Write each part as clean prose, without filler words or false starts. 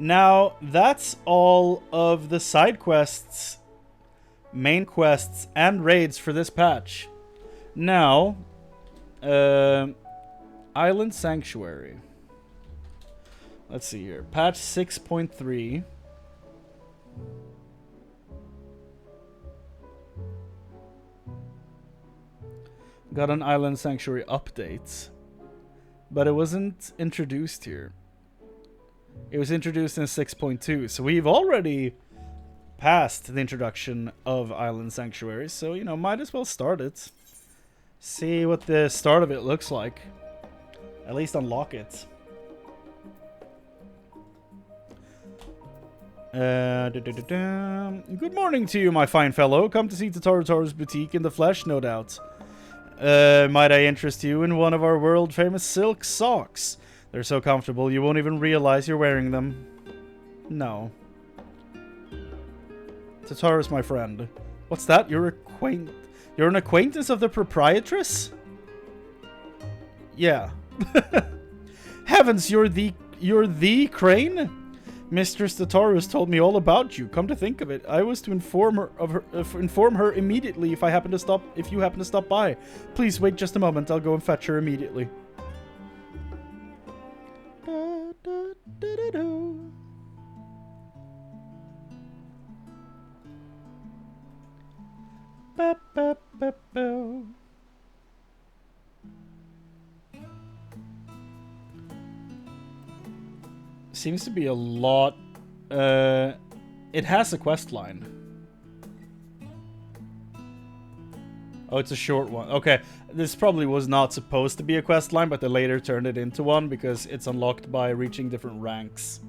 Now, that's all of the side quests, main quests, and raids for this patch. Now, Island Sanctuary. Let's see here. Patch 6.3. Got an Island Sanctuary update. But it wasn't introduced here. It was introduced in 6.2. So we've already passed the introduction of Island Sanctuary. So, you know, might as well start it. See what the start of it looks like. At least unlock it. Good morning to you, my fine fellow. Come to see Tataru's boutique in the flesh, no doubt. Might I interest you in one of our world-famous silk socks? They're so comfortable you won't even realize you're wearing them. No. Tataru's my friend. What's that? You're an acquaintance of the proprietress? Yeah. Heavens, you're the Chrane? Mistress Tataru's told me all about you. Come to think of it, I was to inform her immediately if you happen to stop by. Please wait just a moment. I'll go and fetch her immediately. Seems to be a lot. It has a quest line. Oh, it's a short one. Okay, this probably was not supposed to be a quest line, but they later turned it into one because it's unlocked by reaching different ranks.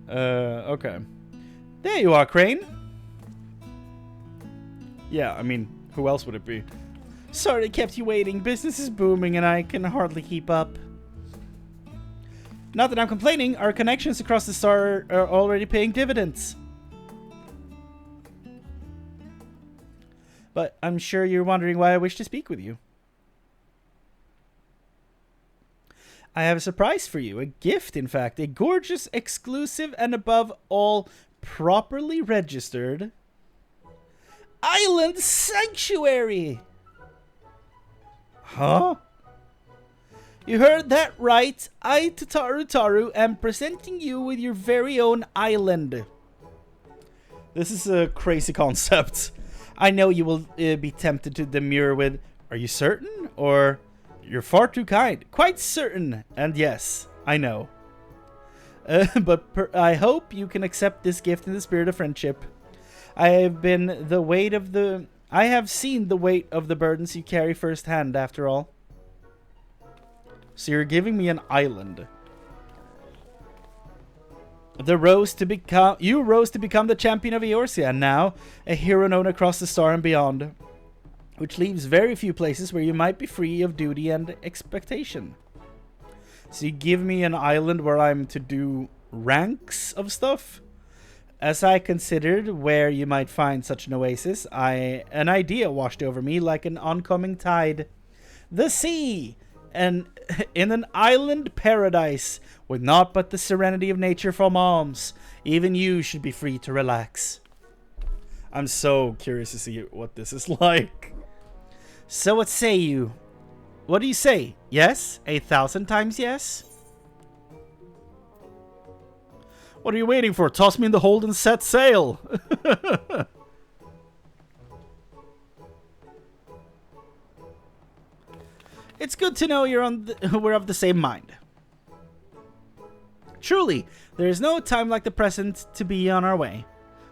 Okay. There you are, Chrane. Yeah, I mean, who else would it be? Sorry I kept you waiting. Business is booming and I can hardly keep up. Not that I'm complaining, our connections across the star are already paying dividends. But I'm sure you're wondering why I wish to speak with you. I have a surprise for you. A gift, in fact. A gorgeous, exclusive, and above all, properly registered Island Sanctuary! Huh? You heard that right. I, Tataru, am presenting you with your very own island. This is a crazy concept. I know you will be tempted to demur with, are you certain? Or, you're far too kind. Quite certain. And yes, I know. But I hope you can accept this gift in the spirit of friendship. I have seen the weight of the burdens you carry firsthand, after all. So you're giving me an island. You rose to become the champion of Eorzea, and now a hero known across the star and beyond, which leaves very few places where you might be free of duty and expectation. So you give me an island where I'm to do ranks of stuff? As I considered where you might find such an oasis, an idea washed over me like an oncoming tide. The sea! And in an island paradise with naught but the serenity of nature for moms, even you should be free to relax. I'm so curious to see what this is like. So what say you? What do you say? Yes? 1,000 times yes? What are you waiting for? Toss me in the hold and set sail. It's good to know we're of the same mind. Truly, there is no time like the present to be on our way.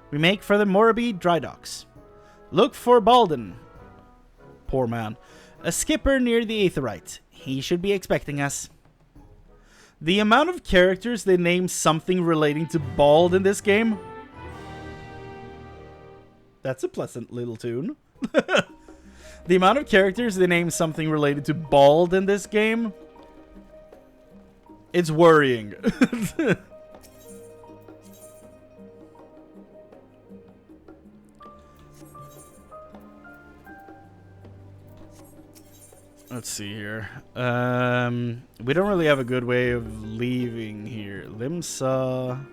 We make for the Morabee dry docks. Look for Balden. Poor man. A skipper near the Aetherite. He should be expecting us. The amount of characters they name something relating to Bald in this game. That's a pleasant little tune. The amount of characters they name something related to Bald in this game, it's worrying. Let's see here. We don't really have a good way of leaving here. Limsa.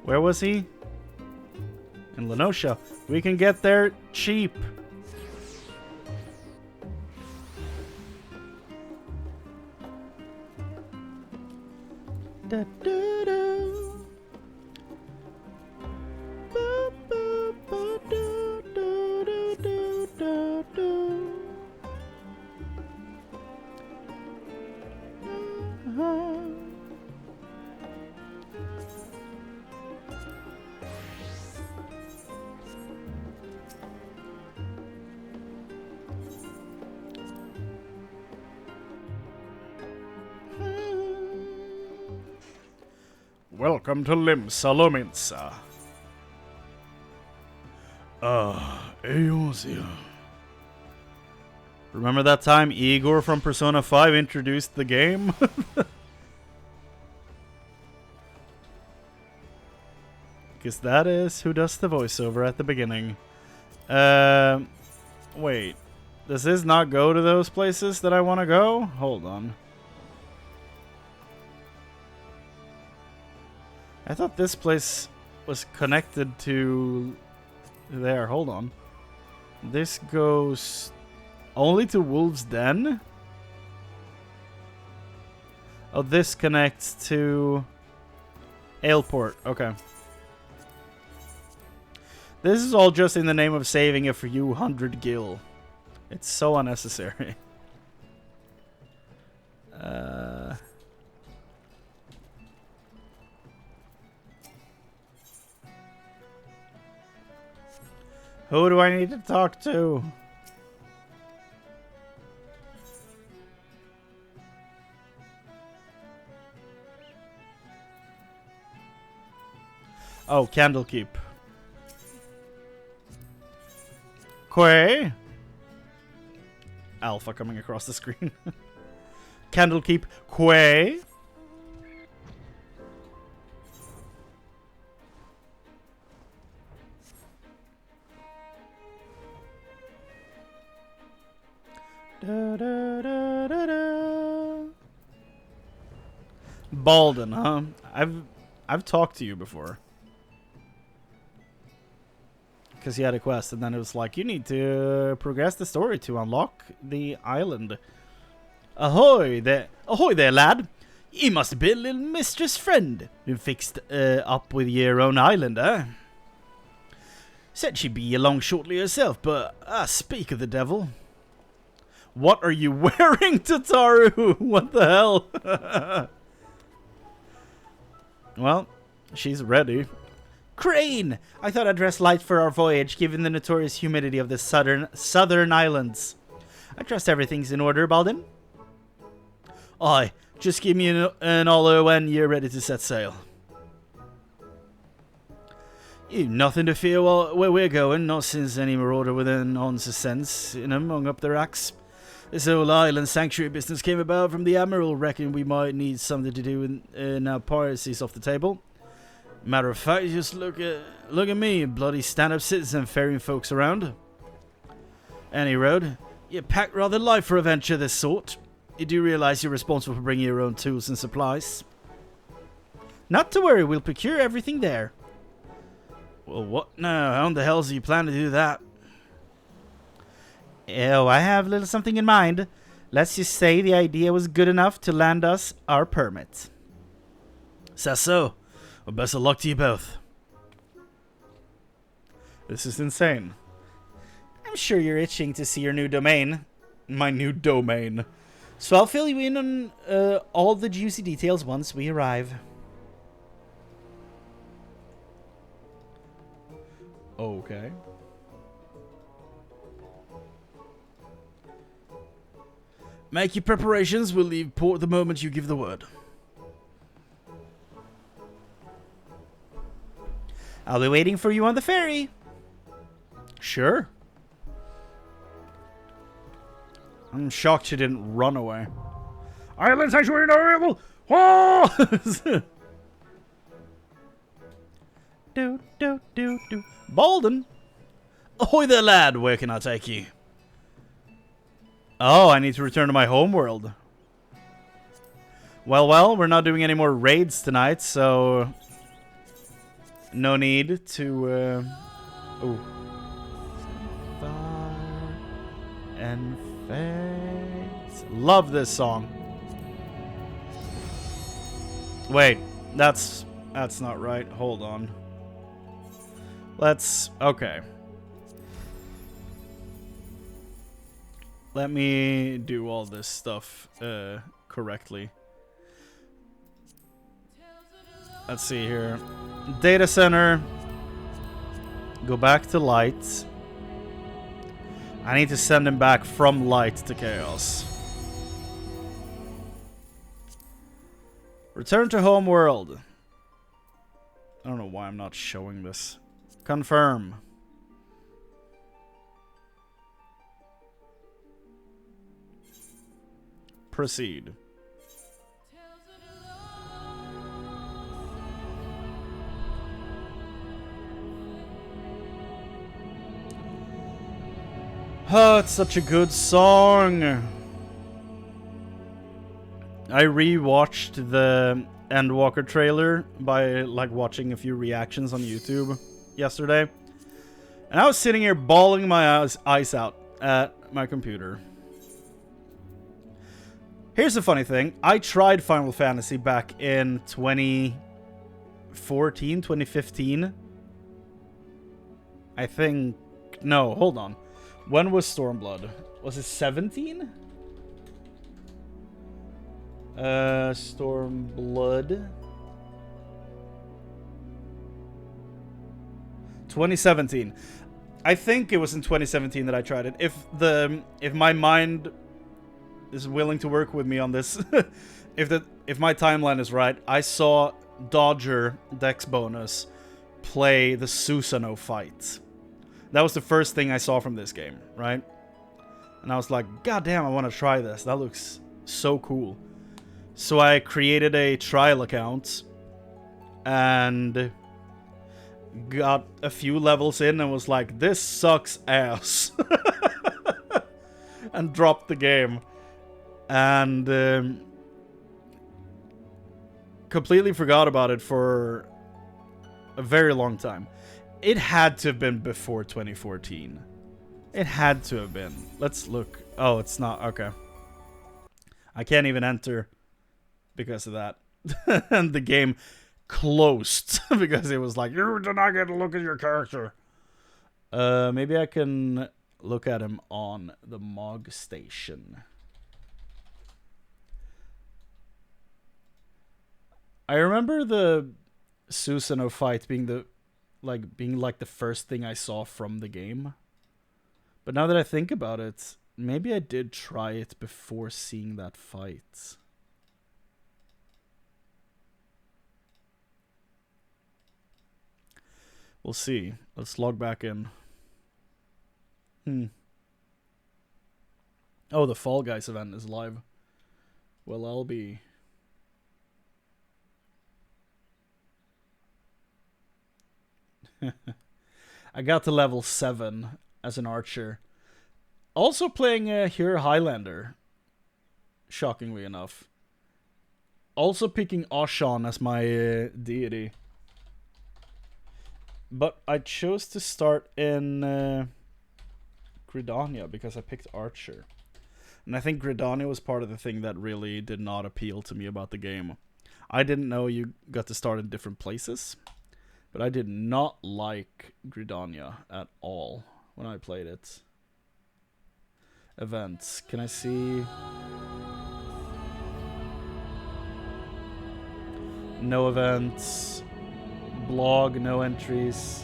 Where was he? In Lenosha. We can get there cheap. Da, da, da. Ba, ba, ba, da, da, da, da, da. Welcome to Limsa Lominsa. Eosia. Remember that time Igor from Persona 5 introduced the game? Because that is who does the voiceover at the beginning. Wait. Does this not go to those places that I want to go? Hold on. I thought this place was connected to there. Hold on. This goes only to Wolf's Den? Oh, this connects to Aleport. Okay. This is all just in the name of saving a few hundred gil. It's so unnecessary. Who do I need to talk to? Oh, Candlekeep. Quay? Alpha coming across the screen. Candlekeep. Quay? Da, da, da, da, da. Balden, huh? I've talked to you before. Because he had a quest, and then it was like, you need to progress the story to unlock the island. Ahoy there, lad! You must be a little mistress friend who fixed up with your own island, eh? Said she'd be along shortly herself, but speak of the devil. What are you wearing, Tataru? What the hell? Well, she's ready. Chrane! I thought I'd dress light for our voyage, given the notorious humidity of the southern islands. I trust everything's in order, Balden. Aye, just give me an holler when you're ready to set sail. You've nothing to fear where we're going, not since any marauder with an ounce of sense in 'em hung up their axe. This whole island sanctuary business came about from the Admiral reckoned we might need something to do with now piracy's off the table. Matter of fact, just look at me, a bloody stand-up citizen ferrying folks around. Any road, you pack rather light for a venture this sort. You do realize you're responsible for bringing your own tools and supplies. Not to worry, we'll procure everything there. Well, what now? How in the hell do you plan to do that? Oh, I have a little something in mind. Let's just say the idea was good enough to land us our permit. Says so. Well, best of luck to you both. This is insane. I'm sure you're itching to see your new domain. My new domain. So I'll fill you in on all the juicy details once we arrive. Okay. Make your preparations. We'll leave port the moment you give the word. I'll be waiting for you on the ferry. Sure. I'm shocked she didn't run away. Island sanctuary not available. Whoa! do. Balden. Ahoy there, lad. Where can I take you? Oh, I need to return to my homeworld. Well, we're not doing any more raids tonight, so no need to. Oh, fire and face. Love this song. Wait, that's not right. Hold on. Okay. Let me do all this stuff correctly. Let's see here. Data center. Go back to light. I need to send him back from light to chaos. Return to home world. I don't know why I'm not showing this. Confirm. Proceed. Oh, it's such a good song. I rewatched the Endwalker trailer by like watching a few reactions on YouTube yesterday. And I was sitting here bawling my eyes out at my computer. Here's the funny thing. I tried Final Fantasy back in 2014, 2015. I think... No, hold on. When was Stormblood? Was it 17? Stormblood. 2017. I think it was in 2017 that I tried it. If my mind is willing to work with me on this, if my timeline is right, I saw Dodger Dex bonus play the Susanoo fight. That was the first thing I saw from this game, right? And I was like, God damn, I want to try this. That looks so cool. So I created a trial account and got a few levels in and was like, this sucks ass. And dropped the game. And completely forgot about it for a very long time. It had to have been before 2014. It had to have been. Let's look. Oh, it's not. Okay. I can't even enter because of that. And the game closed because it was like, you do not get to look at your character. Maybe I can look at him on the Mog Station. I remember the Susanoo fight being the first thing I saw from the game. But now that I think about it, maybe I did try it before seeing that fight. We'll see. Let's log back in. Oh, the Fall Guys event is live. Well, I'll be... I got to level 7 as an archer. Also playing here Highlander. Shockingly enough. Also picking Ashan as my deity. But I chose to start in Gridania because I picked Archer. And I think Gridania was part of the thing that really did not appeal to me about the game. I didn't know you got to start in different places. But I did not like Gridania at all when I played it. Events. Can I see? No events. Blog, no entries.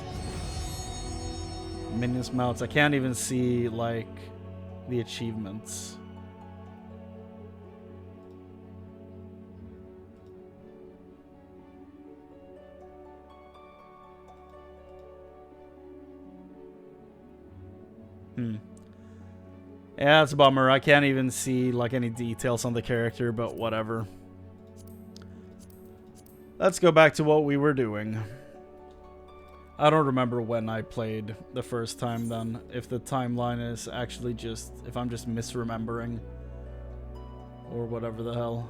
Minions mounts. I can't even see, like, the achievements. Yeah, it's a bummer. I can't even see like any details on the character, but whatever. Let's go back to what we were doing. I don't remember when I played the first time then. If the timeline is actually just... if I'm just misremembering. Or whatever the hell.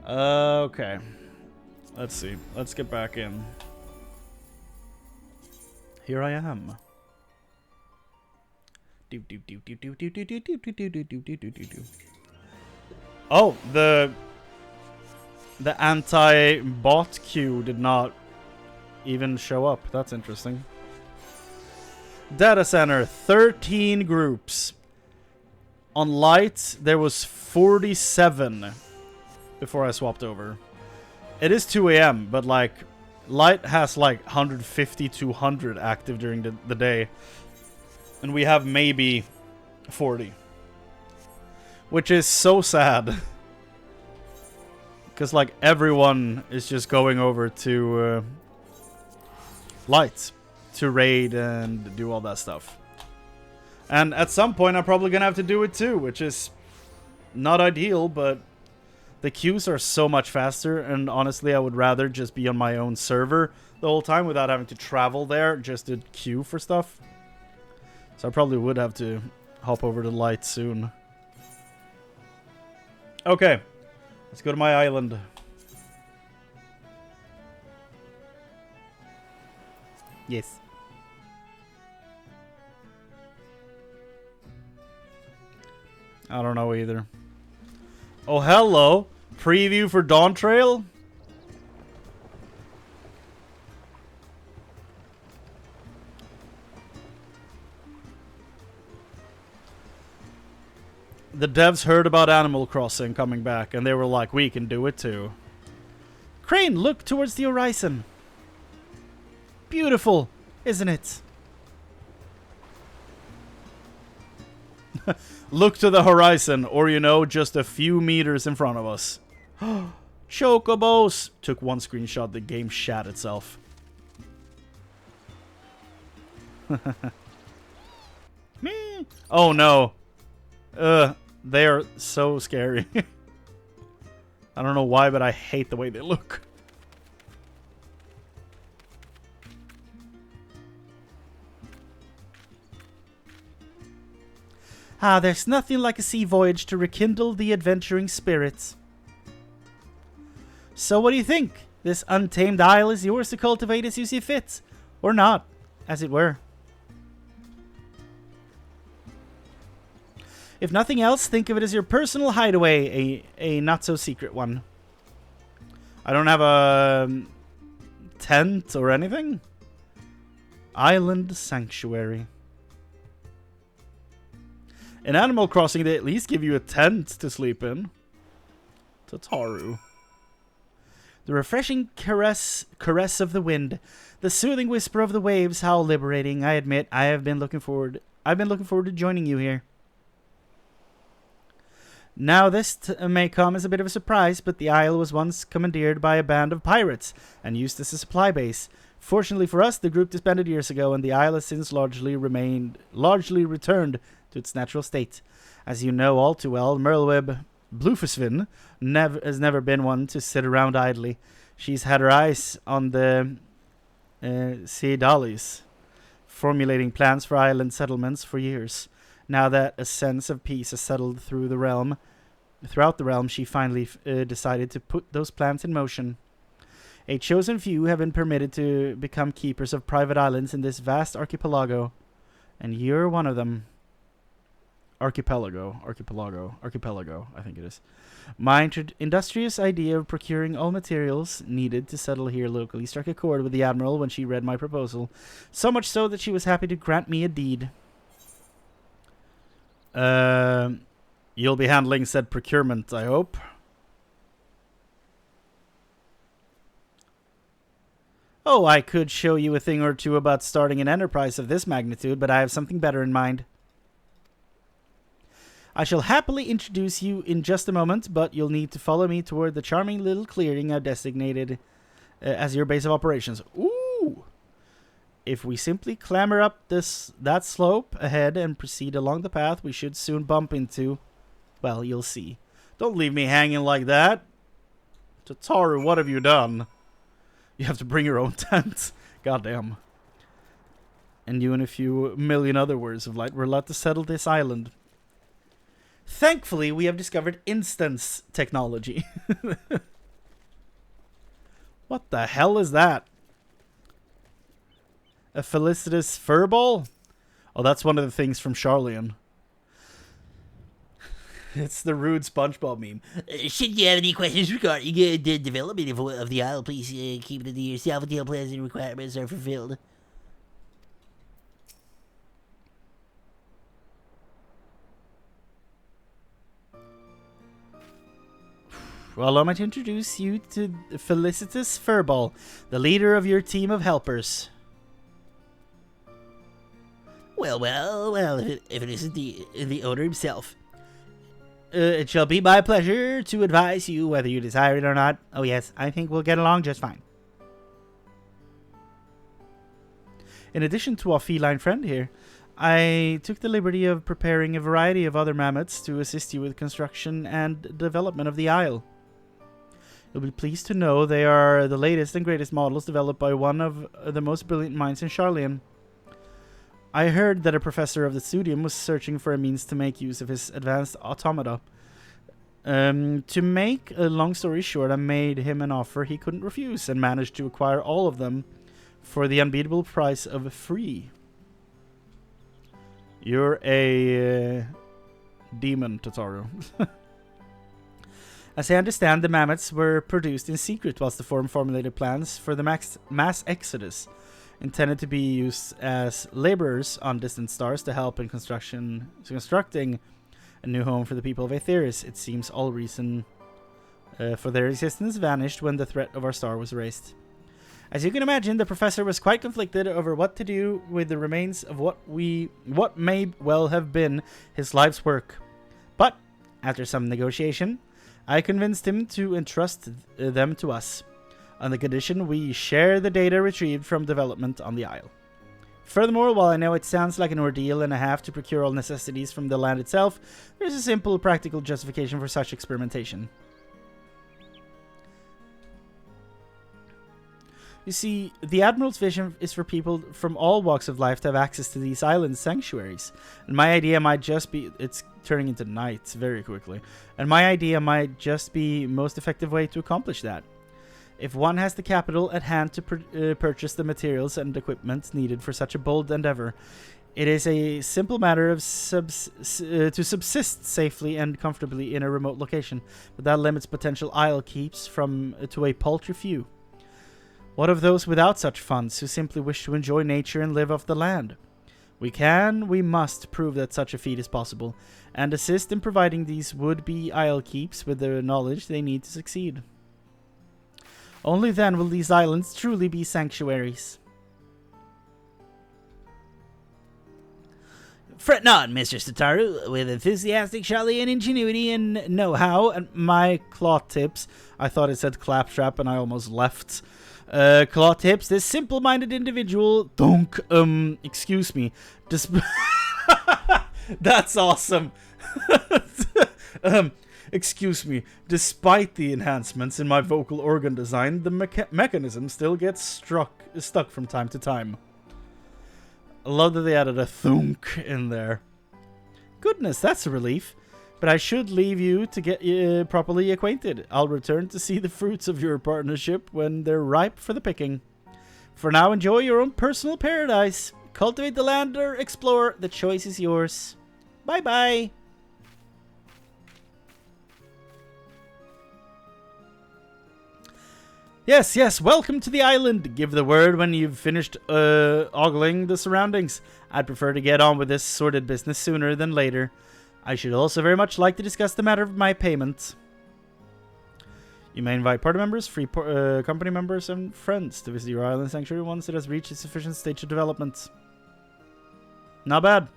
Okay. Let's see. Let's get back in. Here I am. Oh, the anti-bot queue did not even show up. That's interesting. Data center, 13 groups. On light, there was 47 before I swapped over. It is 2 a.m., but like light has like 150 to 100 active during the day. And we have maybe 40. Which is so sad. Because like everyone is just going over to light to raid and do all that stuff. And at some point I'm probably gonna have to do it too, which is not ideal, but the queues are so much faster, and honestly I would rather just be on my own server the whole time without having to travel there just to queue for stuff. So I probably would have to hop over to light soon. Okay, let's go to my island. Yes. I don't know either. Oh, hello. Preview for Dawn Trail? The devs heard about Animal Crossing coming back, and they were like, we can do it too. Chrane, look towards the horizon. Beautiful, isn't it? Look to the horizon, or you know, just a few meters in front of us. Chocobos! Took one screenshot, the game shat itself. Me? Oh no. They are so scary. I don't know why, but I hate the way they look. Ah, there's nothing like a sea voyage to rekindle the adventuring spirits. So what do you think? This untamed isle is yours to cultivate as you see fit. Or not, as it were. If nothing else, think of it as your personal hideaway, a not-so-secret one. I don't have a tent or anything. Island Sanctuary. In Animal Crossing, they at least give you a tent to sleep in. Tataru. The refreshing caress of the wind, the soothing whisper of the waves, how liberating. I admit, I've been looking forward to joining you here. Now this may come as a bit of a surprise, but the isle was once commandeered by a band of pirates and used as a supply base. Fortunately for us, the group disbanded years ago, and the isle has since largely returned to its natural state. As you know all too well, Merlweb Bluefusvin has never been one to sit around idly. She's had her eyes on the Seedalis, formulating plans for island settlements for years. Now that a sense of peace has settled throughout the realm, she finally decided to put those plans in motion. A chosen few have been permitted to become keepers of private islands in this vast archipelago, and you're one of them. Archipelago, I think it is. My industrious idea of procuring all materials needed to settle here locally struck a chord with the Admiral when she read my proposal, so much so that she was happy to grant me a deed. You'll be handling said procurement, I hope. Oh, I could show you a thing or two about starting an enterprise of this magnitude, but I have something better in mind. I shall happily introduce you in just a moment, but you'll need to follow me toward the charming little clearing I've designated as your base of operations. Ooh! If we simply clamber up that slope ahead and proceed along the path, we should soon bump into... Well, you'll see. Don't leave me hanging like that. Tataru, what have you done? You have to bring your own tent. Goddamn. And you and a few million other words of light were allowed to settle this island. Thankfully, we have discovered instance technology. What the hell is that? A felicitous furball? Oh, that's one of the things from Charlian. It's the rude SpongeBob meme. Should you have any questions regarding the development of the isle, please keep it to yourself until plans and requirements are fulfilled. Well, allow me to introduce you to Felicitous Furball, the leader of your team of helpers. Well, if it isn't the owner himself. It shall be my pleasure to advise you whether you desire it or not. Oh yes, I think we'll get along just fine. In addition to our feline friend here, I took the liberty of preparing a variety of other mammoths to assist you with construction and development of the isle. You'll be pleased to know they are the latest and greatest models developed by one of the most brilliant minds in Charlian. I heard that a professor of the studium was searching for a means to make use of his advanced automata. To make a long story short, I made him an offer he couldn't refuse and managed to acquire all of them for the unbeatable price of free. You're a demon, Tataru. As I understand, the mammoths were produced in secret whilst the forum formulated plans for the mass exodus, intended to be used as laborers on distant stars to help in constructing a new home for the people of Aetheris. It seems all reason for their existence vanished when the threat of our star was raised. As you can imagine, the professor was quite conflicted over what to do with the remains of what may well have been his life's work. But, after some negotiation, I convinced him to entrust them to us, on the condition we share the data retrieved from development on the isle. Furthermore, while I know it sounds like an ordeal and a half to procure all necessities from the land itself, there is a simple practical justification for such experimentation. You see, the Admiral's vision is for people from all walks of life to have access to these island sanctuaries. And my idea might just be... It's turning into night very quickly. And my idea might just be most effective way to accomplish that. If one has the capital at hand to purchase the materials and equipment needed for such a bold endeavor, it is a simple matter of to subsist safely and comfortably in a remote location. But that limits potential isle keeps to a paltry few. What of those without such funds who simply wish to enjoy nature and live off the land? We must prove that such a feat is possible, and assist in providing these would-be isle keeps with the knowledge they need to succeed. Only then will these islands truly be sanctuaries. Fret not, Mr. Sataru. With enthusiastic Charlian ingenuity and know-how, and my claw tips. I thought it said claptrap and I almost left. Claw tips, this simple-minded individual... excuse me. That's awesome. Excuse me. Despite the enhancements in my vocal organ design, the mechanism still gets stuck from time to time. I love that they added a thunk in there. Goodness, that's a relief. But I should leave you to get properly acquainted. I'll return to see the fruits of your partnership when they're ripe for the picking. For now, enjoy your own personal paradise. Cultivate the land or explore. The choice is yours. Bye-bye. Yes, welcome to the island. Give the word when you've finished ogling the surroundings. I'd prefer to get on with this sordid business sooner than later. I should also very much like to discuss the matter of my payment. You may invite party members, free company members, and friends to visit your island sanctuary once it has reached a sufficient stage of development. Not bad.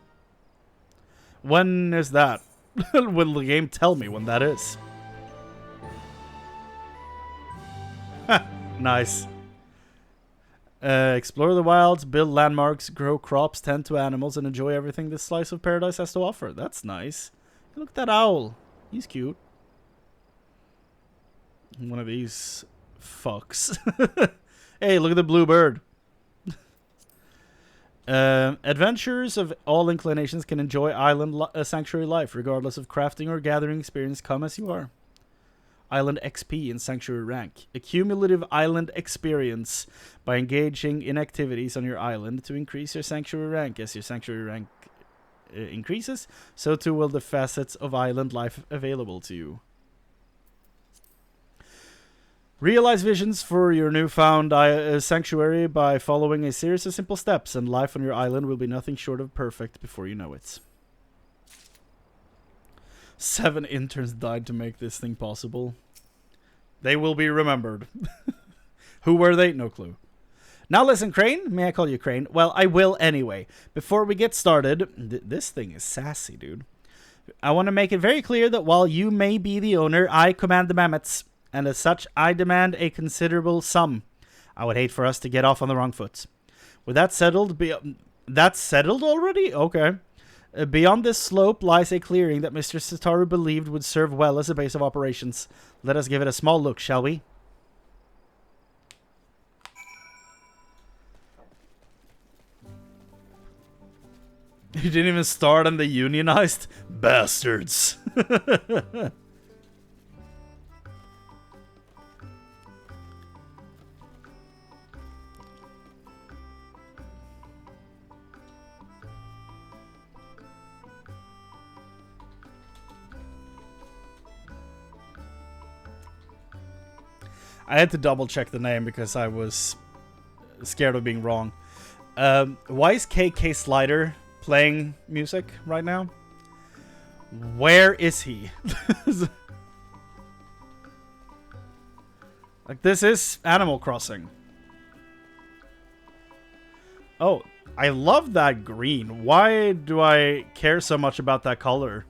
When is that? Will the game tell me when that is? Nice. Explore the wilds, build landmarks, grow crops, tend to animals, and enjoy everything this slice of paradise has to offer. That's nice. Look at that owl. He's cute. One of these fucks. Hey, look at the blue bird. Adventurers of all inclinations can enjoy island sanctuary life, regardless of crafting or gathering experience. Come as you are. Island XP in Sanctuary rank. A cumulative island experience by engaging in activities on your island to increase your Sanctuary rank. As your Sanctuary rank increases, so too will the facets of island life available to you. Realize visions for your newfound sanctuary by following a series of simple steps, and life on your island will be nothing short of perfect before you know it. 7 interns died to make this thing possible. They will be remembered. Who were they? No clue. Now listen, Chrane. May I call you Chrane? Well, I will anyway. Before we get started, this thing is sassy, dude. I want to make it very clear that while you may be the owner, I command the mammoths, and as such, I demand a considerable sum. I would hate for us to get off on the wrong foot. With that settled, that's settled already? Okay. Beyond this slope lies a clearing that Mr. Sataru believed would serve well as a base of operations. Let us give it a small look, shall we? You didn't even start on the unionized? Bastards. I had to double check the name because I was scared of being wrong. Why is KK Slider playing music right now? Where is he? Like, this is Animal Crossing. Oh, I love that green. Why do I care so much about that color?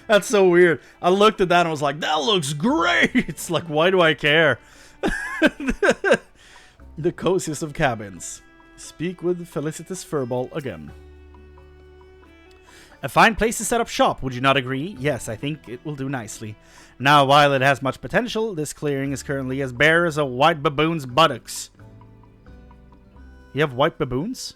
That's so weird. I looked at that and was like, that looks great. It's like, why do I care? The coziest of cabins. Speak with Felicitas Furball again. A fine place to set up shop, would you not agree? Yes, I think it will do nicely. Now, while it has much potential, this clearing is currently as bare as a white baboon's buttocks. You have white baboons?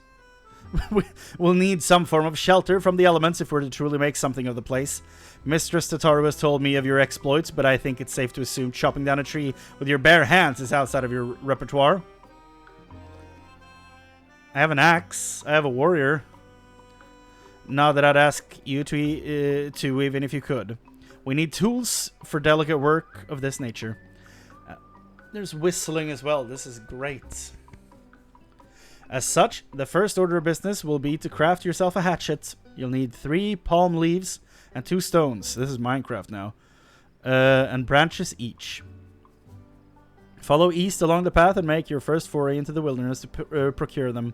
We'll need some form of shelter from the elements if we're to truly make something of the place. Mistress Tataru has told me of your exploits, but I think it's safe to assume chopping down a tree with your bare hands is outside of your repertoire. I have an axe. I have a warrior. Now that I'd ask you to even if you could. We need tools for delicate work of this nature. There's whistling as well. This is great. As such, the first order of business will be to craft yourself a hatchet. You'll need 3 palm leaves and 2 stones. This is Minecraft now. And branches each. Follow east along the path and make your first foray into the wilderness to procure them.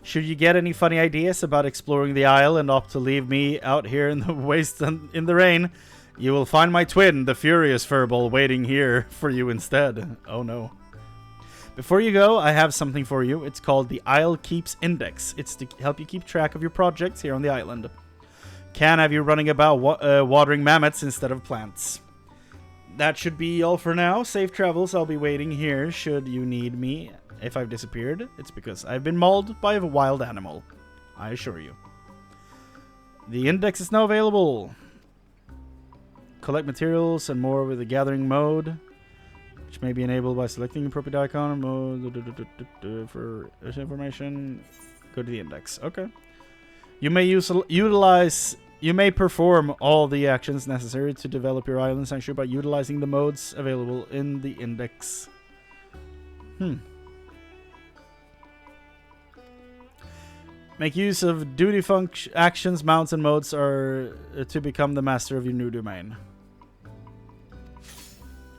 Should you get any funny ideas about exploring the isle and opt to leave me out here in the waste and in the rain, you will find my twin, the Furious Furball, waiting here for you instead. Oh no. Before you go, I have something for you. It's called the Isle Keeps Index. It's to help you keep track of your projects here on the island. Can have you running about watering mammoths instead of plants. That should be all for now. Safe travels. I'll be waiting here should you need me. If I've disappeared, it's because I've been mauled by a wild animal. I assure you. The index is now available. Collect materials and more with the gathering mode, which may be enabled by selecting the appropriate icon or mode. For information, go to the index. Okay. You may perform all the actions necessary to develop your island sanctuary by utilizing the modes available in the index. Make use of duty actions, mounts, and modes are to become the master of your new domain.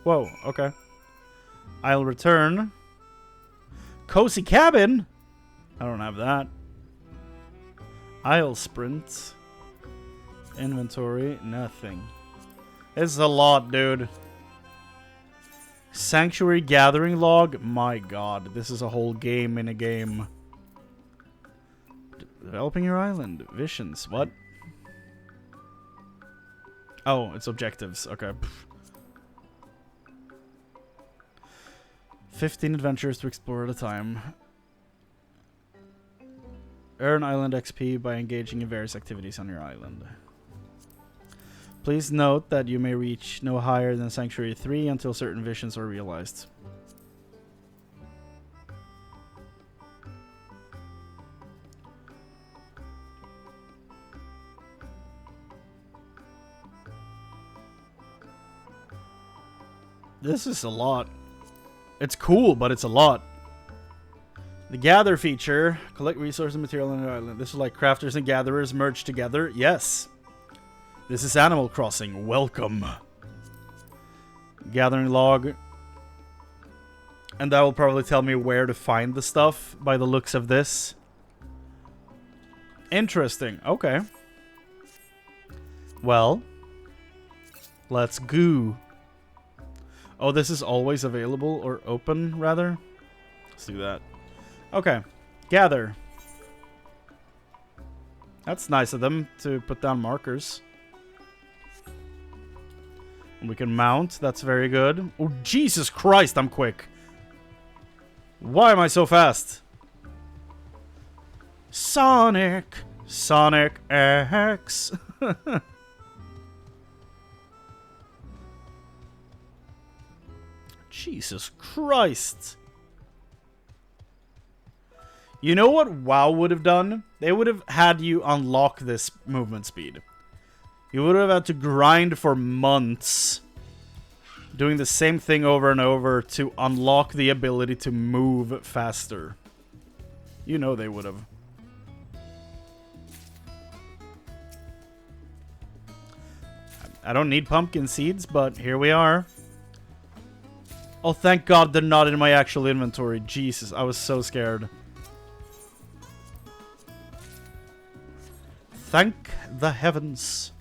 Whoa, okay. I'll return. Cozy cabin? I don't have that. I'll sprint. Inventory, nothing. It's a lot, dude. Sanctuary gathering log. My god, this is a whole game in a game. Developing your island. Visions. What? Oh, it's objectives. Okay. 15 adventures to explore at a time. Earn island XP by engaging in various activities on your island. Please note that you may reach no higher than Sanctuary 3 until certain visions are realized. This is a lot. It's cool, but it's a lot. The gather feature. Collect resources and material on the island. This is like crafters and gatherers merged together. Yes. This is Animal Crossing. Welcome. Gathering log. And that will probably tell me where to find the stuff by the looks of this. Interesting. Okay. Well. Let's go. Oh, this is always available, or open, rather. Let's do that. Okay. Gather. That's nice of them to put down markers. And we can mount. That's very good. Oh, Jesus Christ, I'm quick. Why am I so fast? Sonic. Sonic X. Jesus Christ. You know what WoW would have done? They would have had you unlock this movement speed. You would have had to grind for months doing the same thing over and over to unlock the ability to move faster. You know they would have. I don't need pumpkin seeds, but here we are. Oh, thank God they're not in my actual inventory. Jesus, I was so scared. Thank the heavens.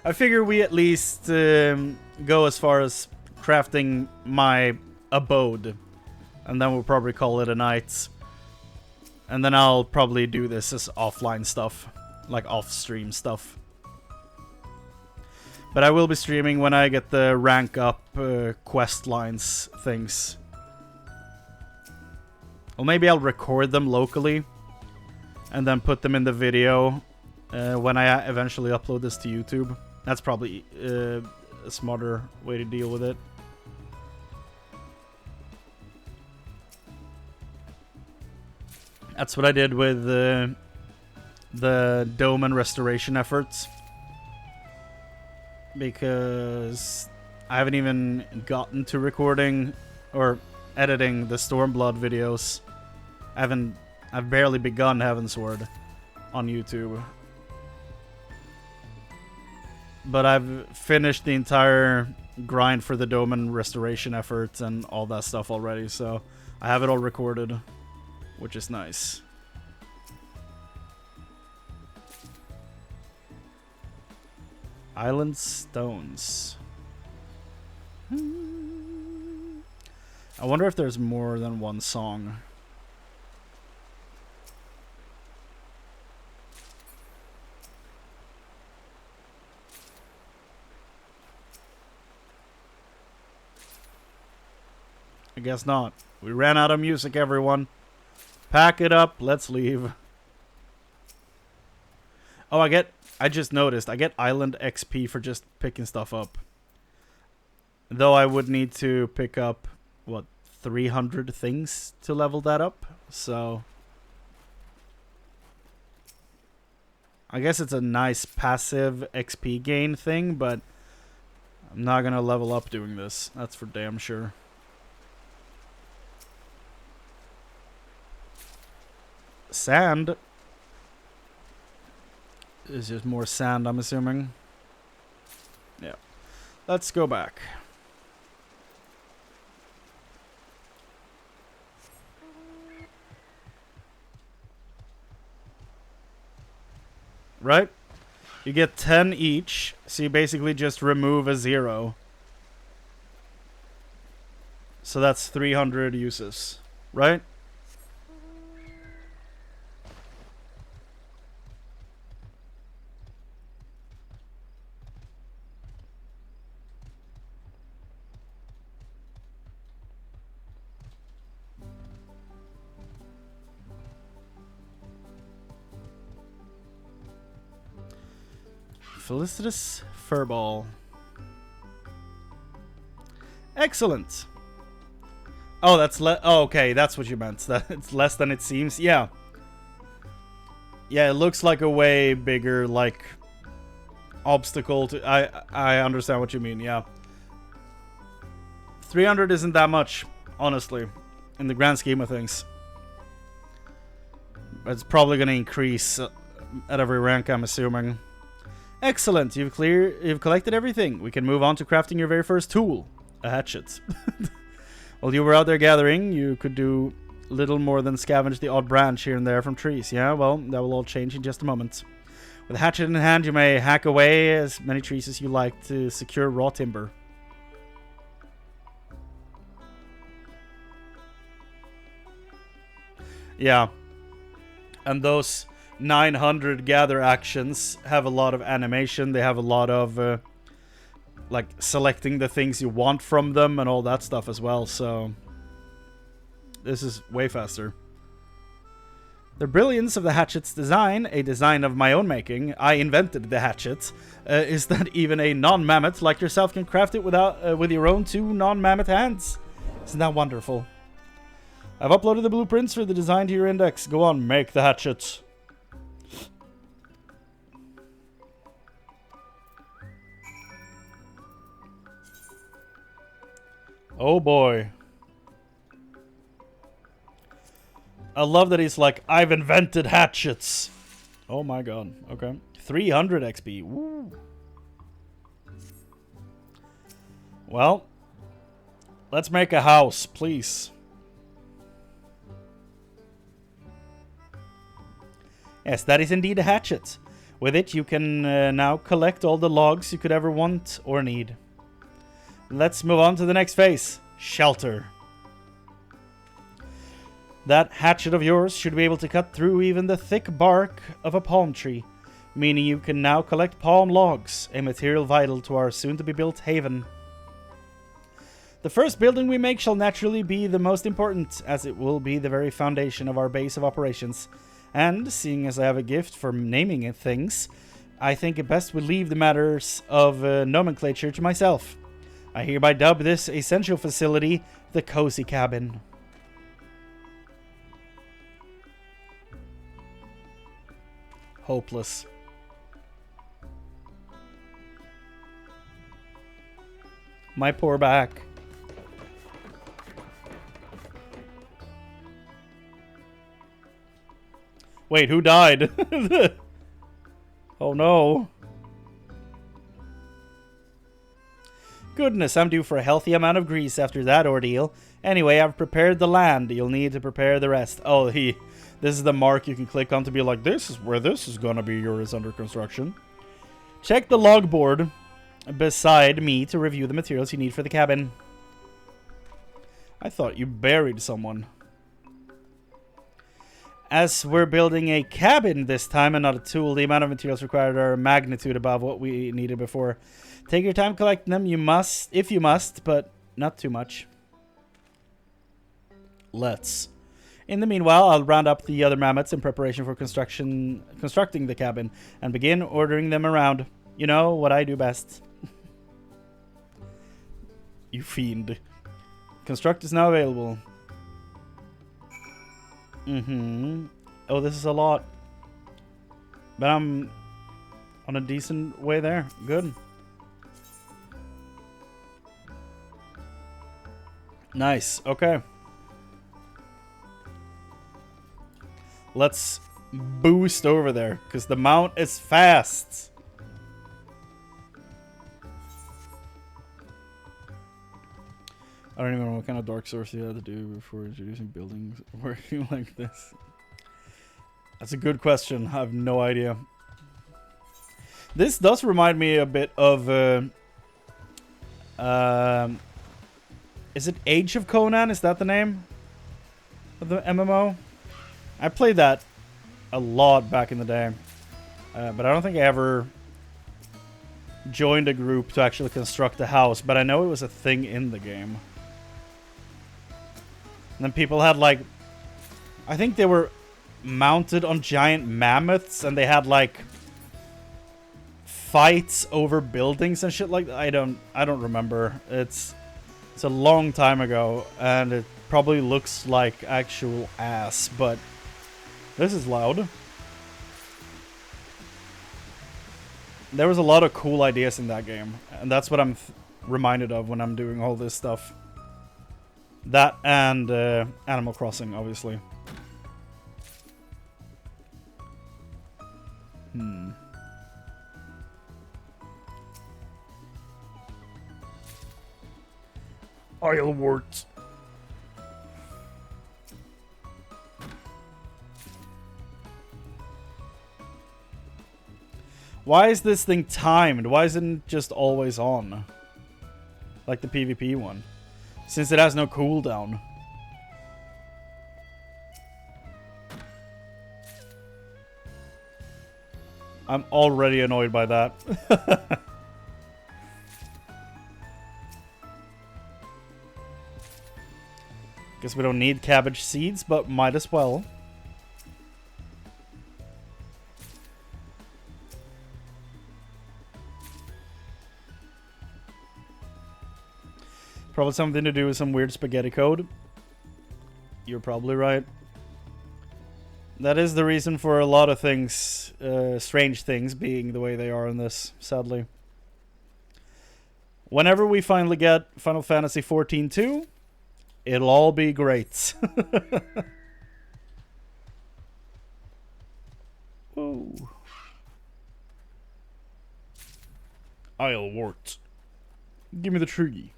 I figure we at least go as far as crafting my abode. And then we'll probably call it a night. And then I'll probably do this as offline stuff. Like off-stream stuff. But I will be streaming when I get the rank up quest lines things. Or maybe I'll record them locally. And then put them in the video when I eventually upload this to YouTube. That's probably a smarter way to deal with it. That's what I did with the dome and restoration efforts. Because I haven't even gotten to recording or editing the Stormblood videos. I've barely begun Heavensward on YouTube. But I've finished the entire grind for the dome and restoration efforts and all that stuff already, so I have it all recorded, which is nice. Island stones. I wonder if there's more than one song. I guess not. We ran out of music, everyone. Pack it up. Let's leave. Oh, I just noticed. I get island XP for just picking stuff up. Though I would need to pick up, what, 300 things to level that up? So I guess it's a nice passive XP gain thing, but I'm not going to level up doing this. That's for damn sure. Sand. Is just more sand, I'm assuming. Yeah. Let's go back. right? You get 10 each, so you basically just remove a 0. So that's 300 uses, right? Felicitous Furball. Excellent. Oh, that's oh, okay, that's what you meant. That it's less than it seems. Yeah. Yeah, it looks like a way bigger, like, obstacle to... I understand what you mean, yeah. 300 isn't that much, honestly, in the grand scheme of things. It's probably going to increase at every rank, I'm assuming. Excellent, you've collected everything. We can move on to crafting your very first tool, a hatchet. While you were out there gathering, you could do little more than scavenge the odd branch here and there from trees. Yeah, well, that will all change in just a moment. With a hatchet in hand, you may hack away as many trees as you like to secure raw timber. Yeah. And those 900 gather actions have a lot of animation. They have a lot of, like, selecting the things you want from them and all that stuff as well, so... This is way faster. The brilliance of the hatchet's design, a design of my own making, I invented the hatchet, is that even a non-mammoth like yourself can craft it with your own 2 non-mammoth hands. Isn't that wonderful? I've uploaded the blueprints for the design to your index. Go on, make the hatchet. Oh boy. I love that he's like, I've invented hatchets. Oh my god. Okay. 300 XP. Woo. Well, let's make a house, please. Yes, that is indeed a hatchet. With it, you can now collect all the logs you could ever want or need. Let's move on to the next phase. Shelter. That hatchet of yours should be able to cut through even the thick bark of a palm tree, meaning you can now collect palm logs, a material vital to our soon-to-be-built haven. The first building we make shall naturally be the most important, as it will be the very foundation of our base of operations. And, seeing as I have a gift for naming things, I think it best we leave the matters of nomenclature to myself. I hereby dub this essential facility the Cozy Cabin. Hopeless. My poor back. Wait, who died? Oh no. Goodness, I'm due for a healthy amount of grease after that ordeal. Anyway, I've prepared the land. You'll need to prepare the rest. Oh, this is the mark you can click on to be like, this is where this is gonna be yours under construction. Check the logboard beside me to review the materials you need for the cabin. I thought you buried someone. As we're building a cabin this time and not a tool, the amount of materials required are a magnitude above what we needed before. Take your time collecting them, if you must, but not too much. Let's. In the meanwhile, I'll round up the other mammoths in preparation for constructing the cabin and begin ordering them around. You know what I do best. You fiend. Construct is now available. Oh, this is a lot. But I'm on a decent way there. Good. Nice. Okay. Let's boost over there, because the mount is fast. I don't even know what kind of dark source you had to do before introducing buildings working like this. That's a good question. I have no idea. This does remind me a bit of... is it Age of Conan? Is that the name of the MMO? I played that a lot back in the day. But I don't think I ever joined a group to actually construct a house. But I know it was a thing in the game. And then people had, like... I think they were mounted on giant mammoths. And they had, like... fights over buildings and shit like that. I don't remember. It's a long time ago, and it probably looks like actual ass, but this is loud. There was a lot of cool ideas in that game, and that's what I'm reminded of when I'm doing all this stuff. That and Animal Crossing, obviously. Islewort. Why is this thing timed? Why isn't it just always on? Like the PvP one. Since it has no cooldown. I'm already annoyed by that. Guess we don't need cabbage seeds, but might as well. Probably something to do with some weird spaghetti code. You're probably right. That is the reason for a lot of things, strange things being the way they are in this, sadly. Whenever we finally get Final Fantasy XIV 2, it'll all be great. Whoa. Islewort. Give me the tree.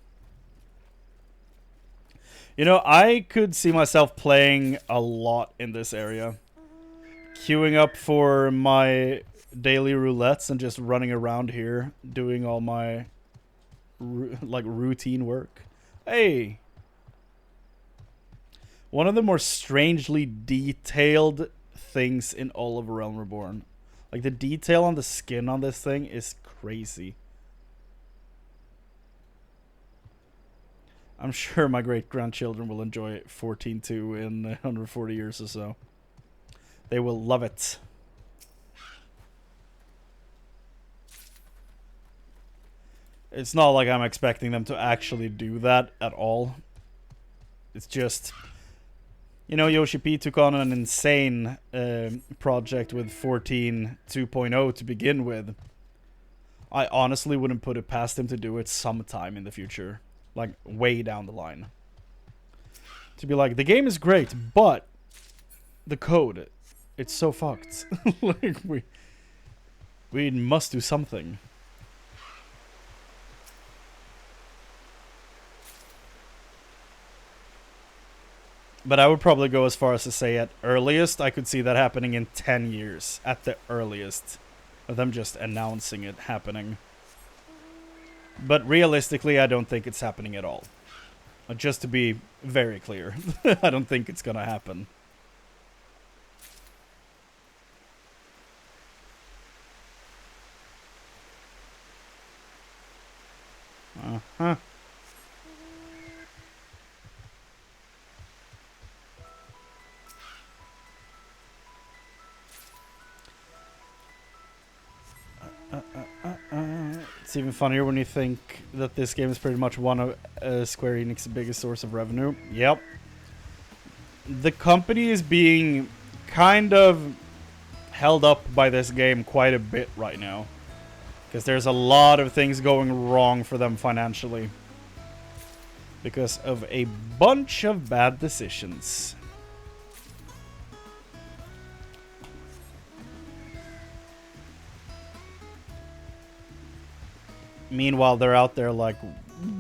You know, I could see myself playing a lot in this area. Queuing up for my daily roulettes and just running around here doing all my like routine work. Hey! One of the more strangely detailed things in all of Realm Reborn. Like, the detail on the skin on this thing is crazy. I'm sure my great-grandchildren will enjoy 14.2 in 140 years or so. They will love it. It's not like I'm expecting them to actually do that at all. It's just... You know, Yoshi P took on an insane project with 14 2.0 to begin with. I honestly wouldn't put it past him to do it sometime in the future. Like, way down the line. To be like, the game is great, but the code, it's so fucked. Like, we must do something. But I would probably go as far as to say at earliest, I could see that happening in 10 years. At the earliest. Of them just announcing it happening. But realistically, I don't think it's happening at all. Just to be very clear. I don't think it's gonna happen. Uh-huh. It's even funnier when you think that this game is pretty much one of Square Enix's biggest source of revenue. Yep. The company is being kind of held up by this game quite a bit right now. Because there's a lot of things going wrong for them financially. Because of a bunch of bad decisions. Meanwhile, they're out there like,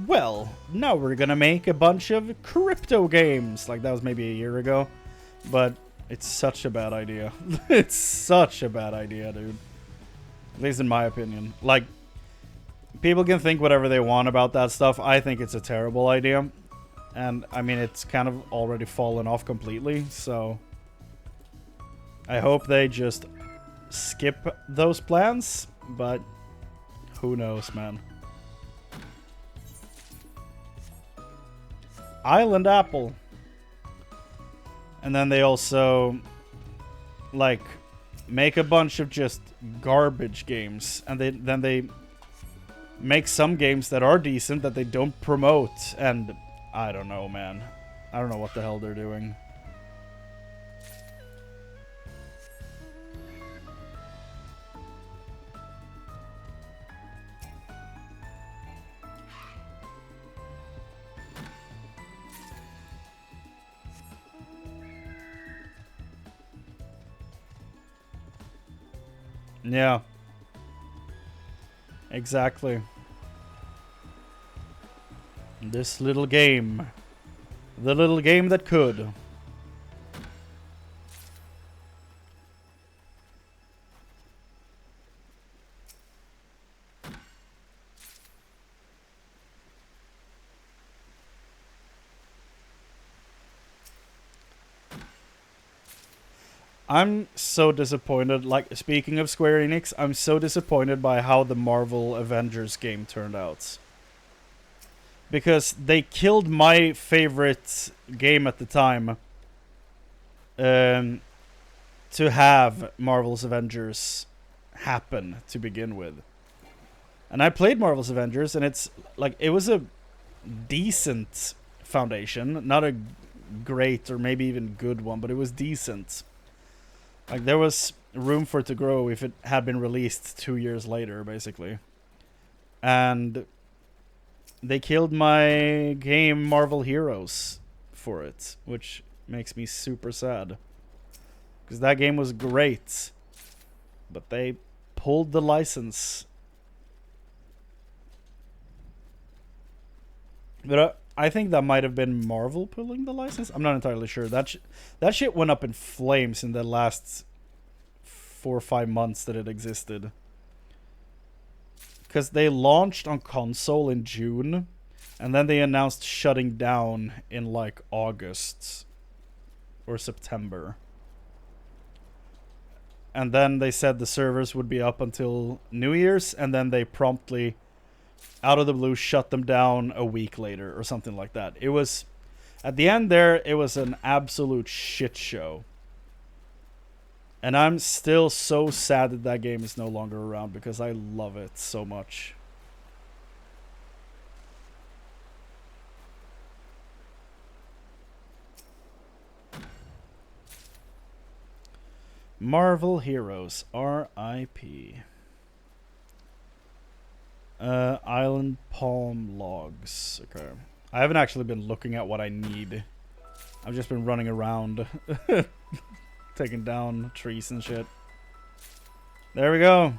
well, now we're gonna make a bunch of crypto games. Like, that was maybe a year ago. But it's such a bad idea. It's such a bad idea, dude. At least in my opinion. Like, people can think whatever they want about that stuff. I think it's a terrible idea. And, I mean, it's kind of already fallen off completely, so... I hope they just skip those plans, but who knows, man. Island Apple. And then they also, like, make a bunch of just garbage games. And then they make some games that are decent that they don't promote. And I don't know, man. I don't know what the hell they're doing. Yeah. Exactly. This little game. The little game that could. I'm so disappointed, like, speaking of Square Enix, I'm so disappointed by how the Marvel Avengers game turned out. Because they killed my favorite game at the time to have Marvel's Avengers happen to begin with. And I played Marvel's Avengers, and it's, like, it was a decent foundation. Not a great or maybe even good one, but it was decent. Like, there was room for it to grow if it had been released 2 years later, basically. And they killed my game Marvel Heroes for it, which makes me super sad. Because that game was great. But they pulled the license. But I think that might have been Marvel pulling the license. I'm not entirely sure. That shit went up in flames in the last 4 or 5 months that it existed. Because they launched on console in June, and then they announced shutting down in like August or September. And then they said the servers would be up until New Year's, and then they promptly, out of the blue, shut them down a week later or something like that. It was, at the end there, it was an absolute shit show. And I'm still so sad that that game is no longer around because I love it so much. Marvel Heroes, R.I.P. Island palm logs. Okay. I haven't actually been looking at what I need. I've just been running around. Taking down trees and shit. There we go.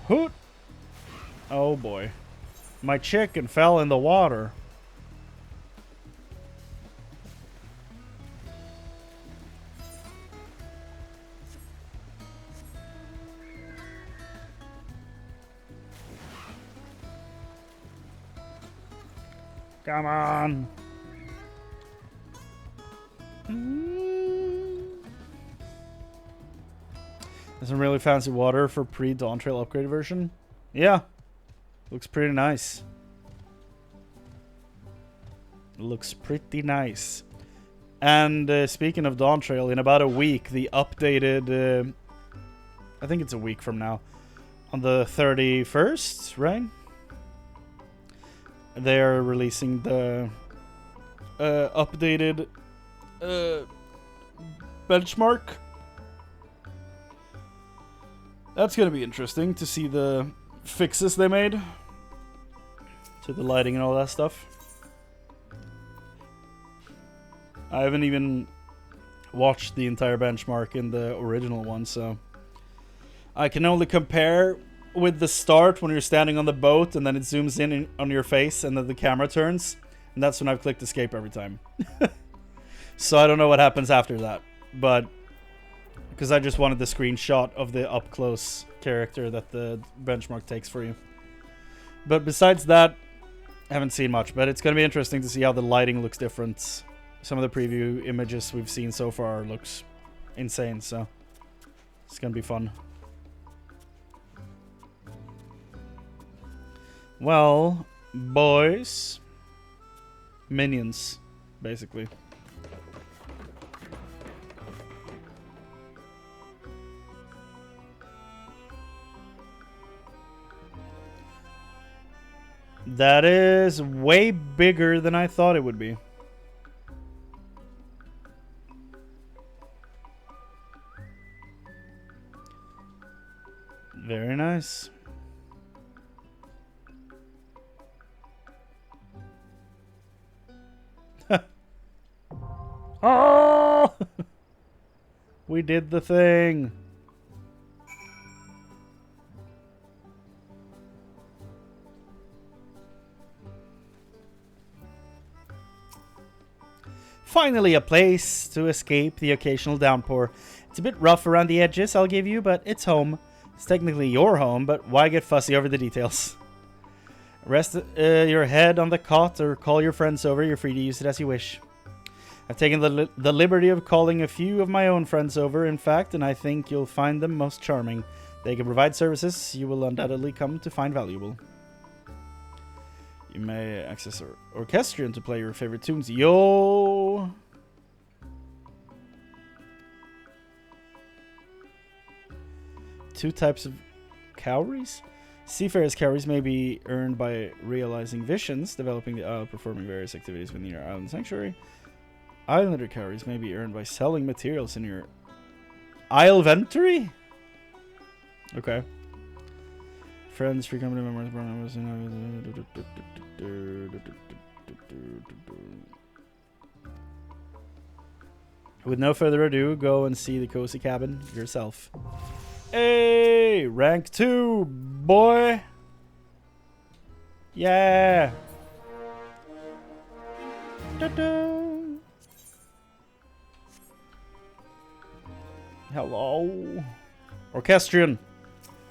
Hoot! Oh boy. My chicken fell in the water. Come on. There's some really fancy water for pre-Dawn Trail upgrade version. Yeah. Looks pretty nice. Looks pretty nice. And speaking of Dawn Trail, in about a week, the updated... I think it's a week from now. On the 31st, right? They're releasing the updated benchmark. That's going to be interesting to see the fixes they made to the lighting and all that stuff. I haven't even watched the entire benchmark in the original one, so I can only compare with the start when you're standing on the boat and then it zooms in on your face and then the camera turns, and that's when I've clicked escape every time. So I don't know what happens after that, but Because I just wanted the screenshot of the up-close character that the benchmark takes for you. But besides that, I haven't seen much. But it's going to be interesting to see how the lighting looks different. Some of the preview images we've seen so far looks insane, so it's going to be fun. Well, boys. Minions, basically. That is way bigger than I thought it would be. Very nice. Oh! We did the thing. Finally a place to escape the occasional downpour. It's a bit rough around the edges, I'll give you, but it's home. It's technically your home, but why get fussy over the details? Rest your head on the cot or call your friends over. You're free to use it as you wish. I've taken the liberty of calling a few of my own friends over, in fact, and I think you'll find them most charming. They can provide services you will undoubtedly come to find valuable. You may access our orchestrion to play your favorite tunes. Yo! Two types of cowries? Seafarers' cowries may be earned by realizing visions, developing the isle, performing various activities within your island sanctuary. Islander cowries may be earned by selling materials in your isle inventory? Okay. Friends, free company members, with no further ado, go and see the cozy cabin yourself. Hey, rank 2, boy. Yeah. Hello. Orchestrion.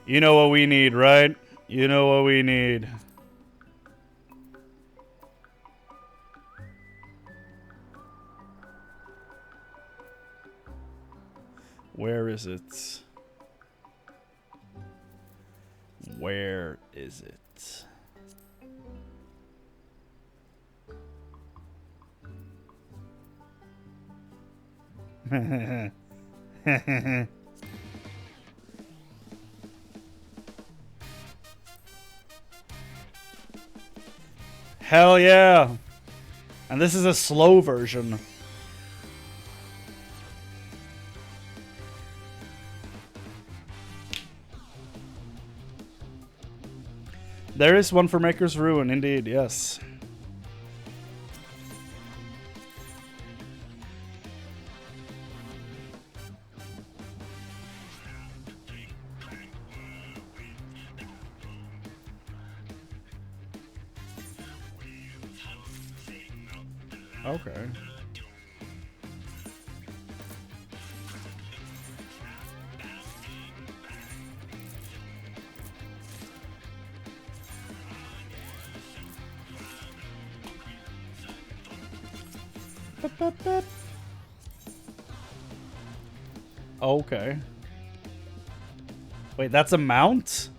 You know what we need, right? You know what we need. Where is it? Where is it? Hell yeah! And this is a slow version. There is one for Maker's Ruin, indeed, yes. Okay. Okay. Wait, that's a mount?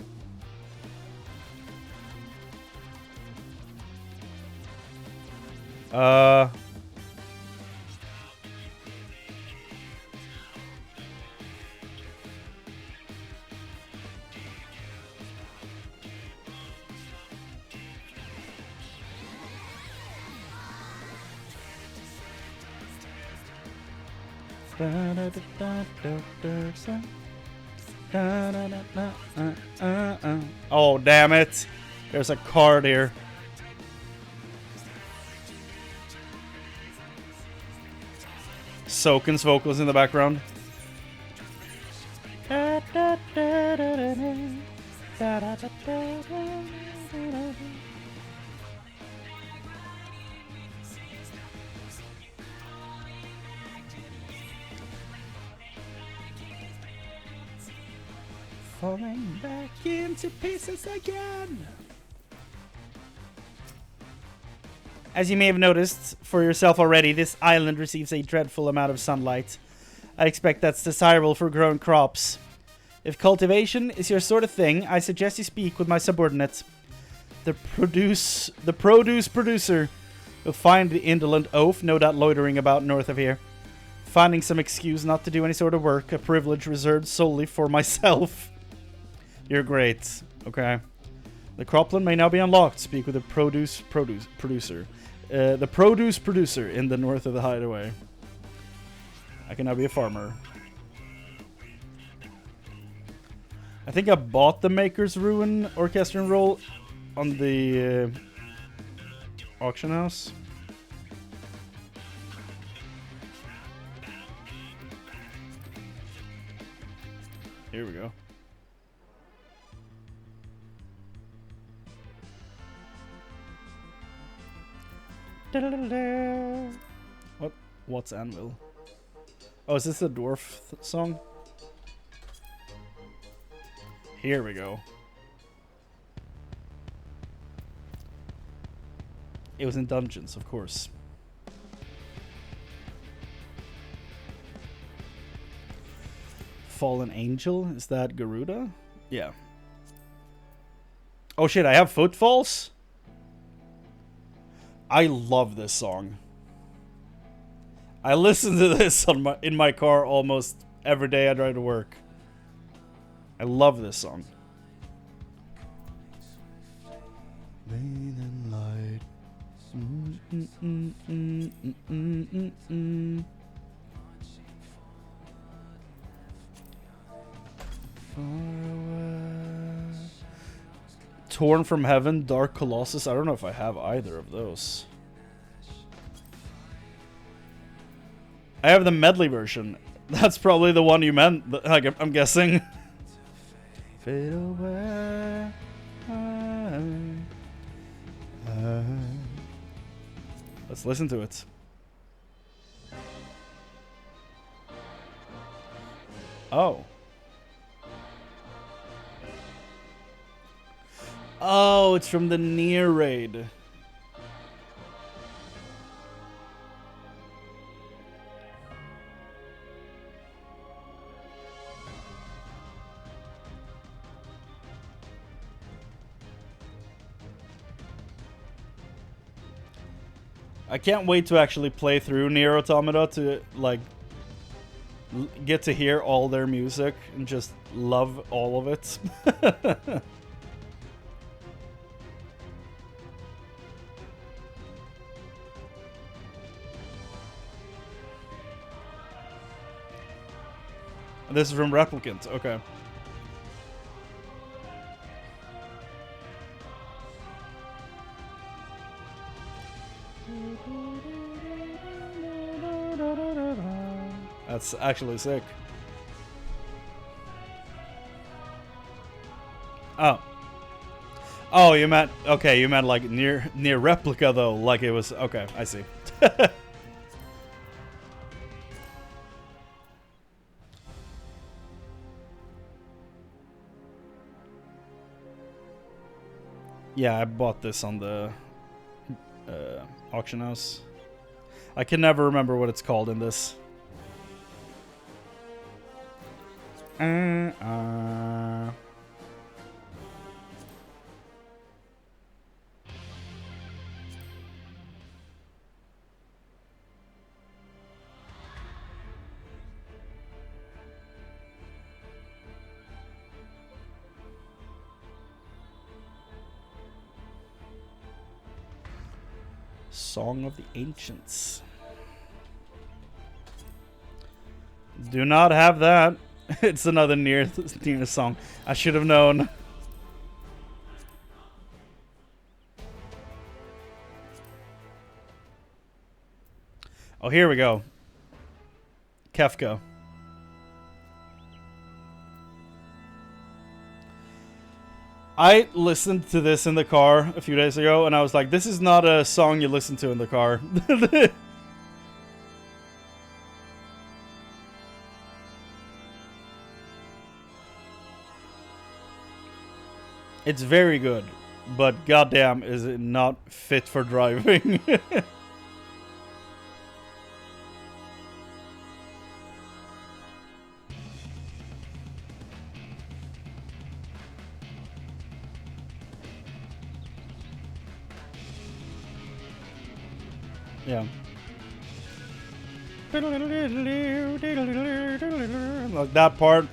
Oh, damn it. There's a card here. Soken's vocals in the background. Falling back into pieces again. As you may have noticed for yourself already, this island receives a dreadful amount of sunlight. I expect that's desirable for growing crops. If cultivation is your sort of thing, I suggest you speak with my subordinate, the produce producer. You'll find the indolent oaf, no doubt loitering about north of here, finding some excuse not to do any sort of work, a privilege reserved solely for myself. You're great. Okay. The cropland may now be unlocked. Speak with the produce producer. The produce producer in the north of the hideaway. I can now be a farmer. I think I bought the Maker's Ruin Orchestrion roll on the auction house. Here we go. What's Anvil? Oh, is this the dwarf song? Here we go. It was in dungeons, of course. Fallen Angel? Is that Garuda? Yeah. Oh shit, I have footfalls? I love this song. I listen to this on in my car almost every day I drive to work. I love this song. Light. Torn from Heaven, Dark Colossus. I don't know if I have either of those. I have the medley version. That's probably the one you meant, I'm guessing. Fade away. Let's listen to it. Oh. Oh, it's from the Nier raid. I can't wait to actually play through Nier Automata to, like, get to hear all their music and just love all of it. This is from Replicant, okay. That's actually sick. Oh. Oh, you meant, okay, you meant like near replica though, like it was, okay, I see. Yeah, I bought this on the auction house. I can never remember what it's called in this. Song of the Ancients. Do not have that. It's another Nier song. I should have known. Oh, here we go. Kefka. I listened to this in the car a few days ago, and I was like, this is not a song you listen to in the car. It's very good, but goddamn, is it not fit for driving? Yeah. Like that part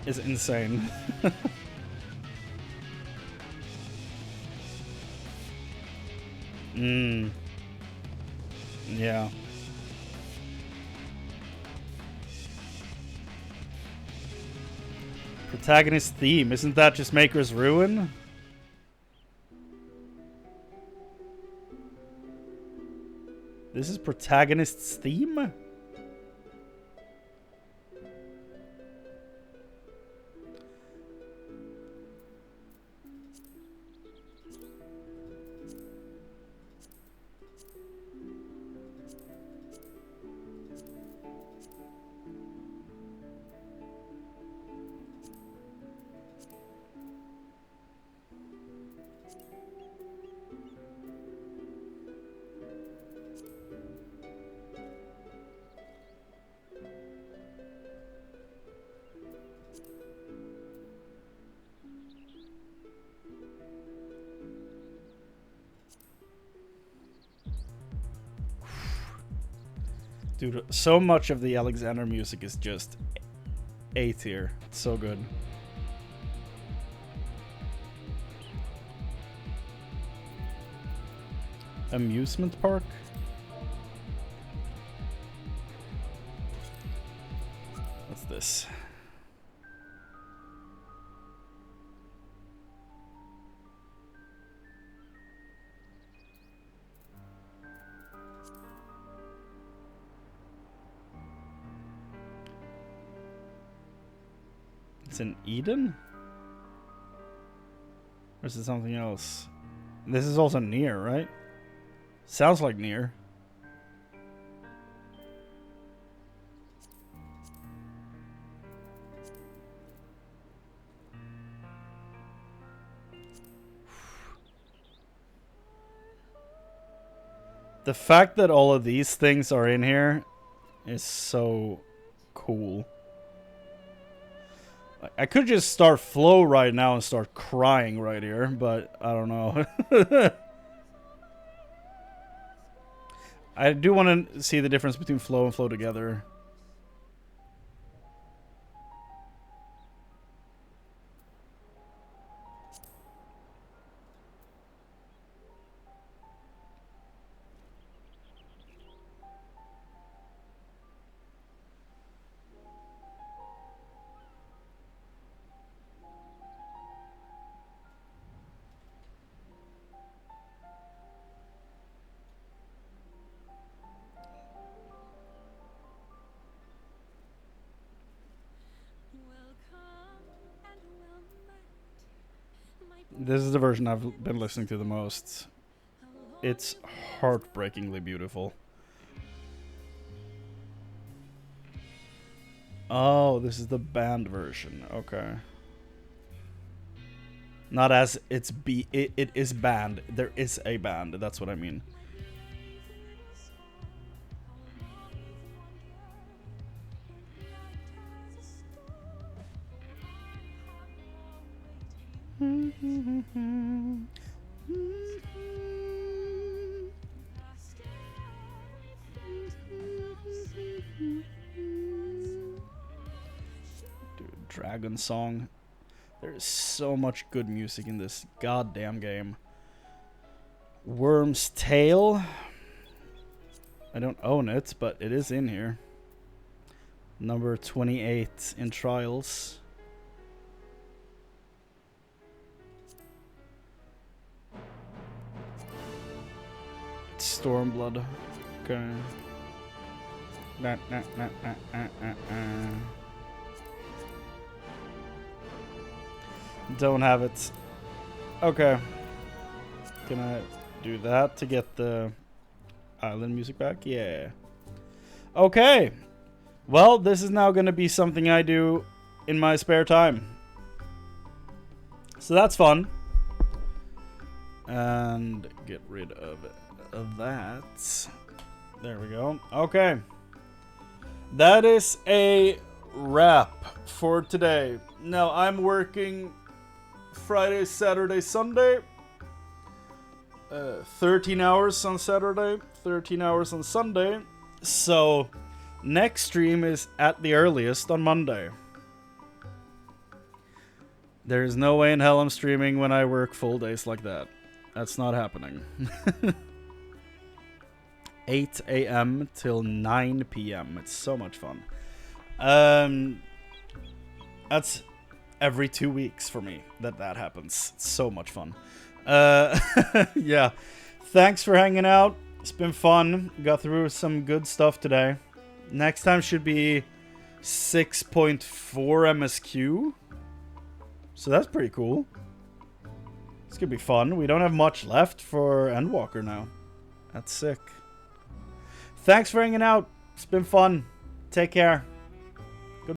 is insane. Yeah. Protagonist theme, isn't that just Maker's Ruin? This is protagonist's theme? Dude, so much of the Alexander music is just A tier. It's so good. Amusement park? What's this? It's in Eden? Or is it something else? This is also near, right? Sounds like near. The fact that all of these things are in here is so cool. I could just start Flow right now and start crying right here, but I don't know. I do want to see the difference between Flow and Flow Together. This is the version I've been listening to the most. It's heartbreakingly beautiful. Oh, this is the band version. Okay. Not as it's it is band. There is a band. That's what I mean. Dude, Dragon Song. There is so much good music in this goddamn game. Worm's Tale. I don't own it, but it is in here. Number 28 in Trials. It's Stormblood. Okay. Don't have it. Okay. Can I do that to get the island music back? Yeah. Okay. Well, this is now going to be something I do in my spare time. So that's fun. And get rid of that. There we go. Okay. That is a wrap for today. Now I'm working Friday, Saturday, Sunday. 13 hours on Saturday, 13 hours on Sunday. So next stream is at the earliest on Monday. There is no way in hell I'm streaming when I work full days like that. That's not happening. 8 a.m. till 9 p.m. It's so much fun. That's every 2 weeks for me that happens. It's so much fun. Yeah. Thanks for hanging out. It's been fun. Got through some good stuff today. Next time should be 6.4 MSQ. So that's pretty cool. It's gonna be fun. We don't have much left for Endwalker now. That's sick. Thanks for hanging out. It's been fun. Take care.